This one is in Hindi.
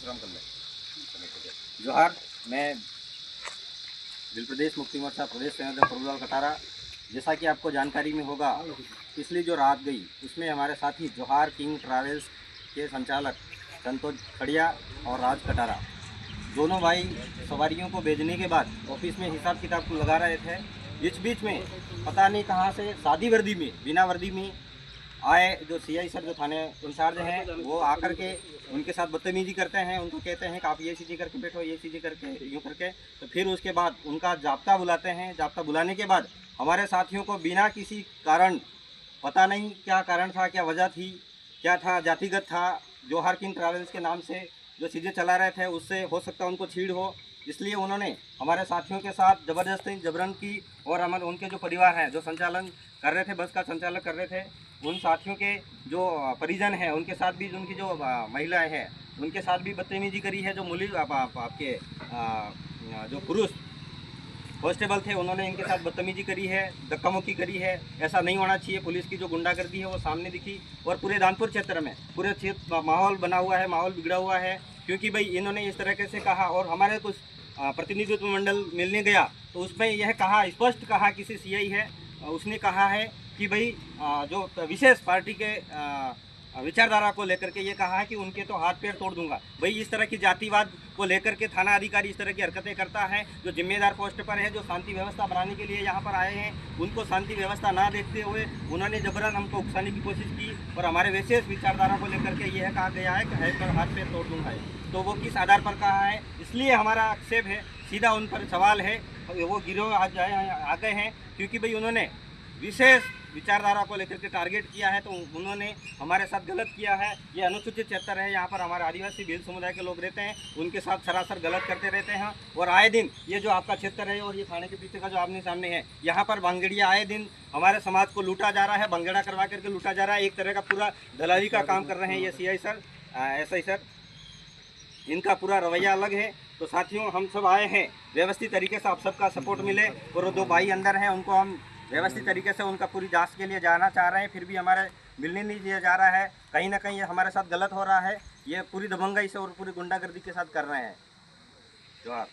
विश्राम कर ले। जोहार, मैं दिल प्रदेश मुक्ति मोर्चा प्रदेश संयोजक प्रभुलाल कटारा। जैसा कि आपको जानकारी में होगा, पिछली जो रात गई उसमें हमारे साथी जोहार किंग ट्रैवल्स के संचालक संतोष खड़िया और राज कटारा दोनों भाई सवारियों को भेजने के बाद ऑफिस में हिसाब किताब को लगा रहे थे। बीच बीच में पता नहीं कहाँ से सादी वर्दी में, बिना वर्दी में आए जो सीआई सर जो थाने इंचार्ज हैं, वो आकर के उनके साथ बदतमीजी करते हैं। उनको कहते हैं कि आप ये चीज़ें करके बैठो, ये चीज़ें करके यूँ करके। तो फिर उसके बाद उनका जाब्ता बुलाते हैं। जाब्ता बुलाने के बाद हमारे साथियों को बिना किसी कारण, पता नहीं क्या कारण था, क्या वजह थी, क्या था, जातिगत था, जोहार किंग ट्रैवल्स के नाम से जो चीज़ें चला रहे थे उससे हो सकता है उनको छीड़ हो, इसलिए उन्होंने हमारे साथियों के साथ ज़बरदस्ती जबरन की। और हमारे उनके जो परिवार हैं, जो संचालन कर रहे थे, बस का संचालन कर रहे थे, उन साथियों के जो परिजन हैं उनके साथ भी, उनकी जो महिलाएं हैं उनके साथ भी बदतमीजी करी है। जो मूली आपके जो पुरुष कांस्टेबल थे उन्होंने इनके साथ बदतमीजी करी है, धक्का मुक्की करी है। ऐसा नहीं होना चाहिए। पुलिस की जो गुंडागर्दी है वो सामने दिखी और पूरे दानपुर क्षेत्र में पूरे क्षेत्र माहौल बना हुआ है, माहौल बिगड़ा हुआ है। क्योंकि भाई इन्होंने इस तरीके से कहा और हमारे कुछ प्रतिनिधित्व मंडल मिलने गया तो उसमें यह कहा, स्पष्ट कहा, किसी सीआई है उसने कहा है कि भाई जो विशेष पार्टी के विचारधारा को लेकर के ये कहा है कि उनके तो हाथ पैर तोड़ दूंगा। भाई इस तरह की जातिवाद को लेकर के थाना अधिकारी इस तरह की हरकतें करता है। जो जिम्मेदार पोस्ट पर है, जो शांति व्यवस्था बनाने के लिए यहाँ पर आए हैं, उनको शांति व्यवस्था ना देखते हुए उन्होंने जबरन हमको उकसाने की कोशिश की और हमारे विशेष विचारधारा को लेकर के यह कहा गया है कि हाथ पैर तोड़ दूंगा। तो वो किस आधार पर कहा है, इसलिए हमारा आक्षेप है, सीधा उन पर सवाल है। वो गिरोह आ गए हैं क्योंकि भाई उन्होंने विशेष विचारधारा को लेकर के टारगेट किया है, तो उन्होंने हमारे साथ गलत किया है। ये अनुसूचित क्षेत्र है, यहाँ पर हमारे आदिवासी भील समुदाय के लोग रहते हैं, उनके साथ सरासर गलत करते रहते हैं। और आए दिन ये जो आपका क्षेत्र है और ये थाने के पीछे का जो आमने सामने है, यहाँ पर भांगड़िया आए दिन हमारे समाज को लूटा जा रहा है, भंगड़ा करवा करके लूटा जा रहा है। एक तरह का पूरा दलाली का काम कर रहे हैं ये सीआई सर, एसआई सर, इनका पूरा रवैया अलग है। तो साथियों, हम सब आए हैं व्यवस्थित तरीके से, आप सबका सपोर्ट मिले। और दो भाई अंदर हैं, उनको हम व्यवस्थित तरीके से उनका पूरी जांच के लिए जाना चाह रहे हैं, फिर भी हमारे मिलने नहीं दिया जा रहा है। कहीं ना कहीं ये हमारे साथ गलत हो रहा है। ये पूरी दबंगई से और पूरी गुंडागर्दी के साथ कर रहे हैं। जोहार।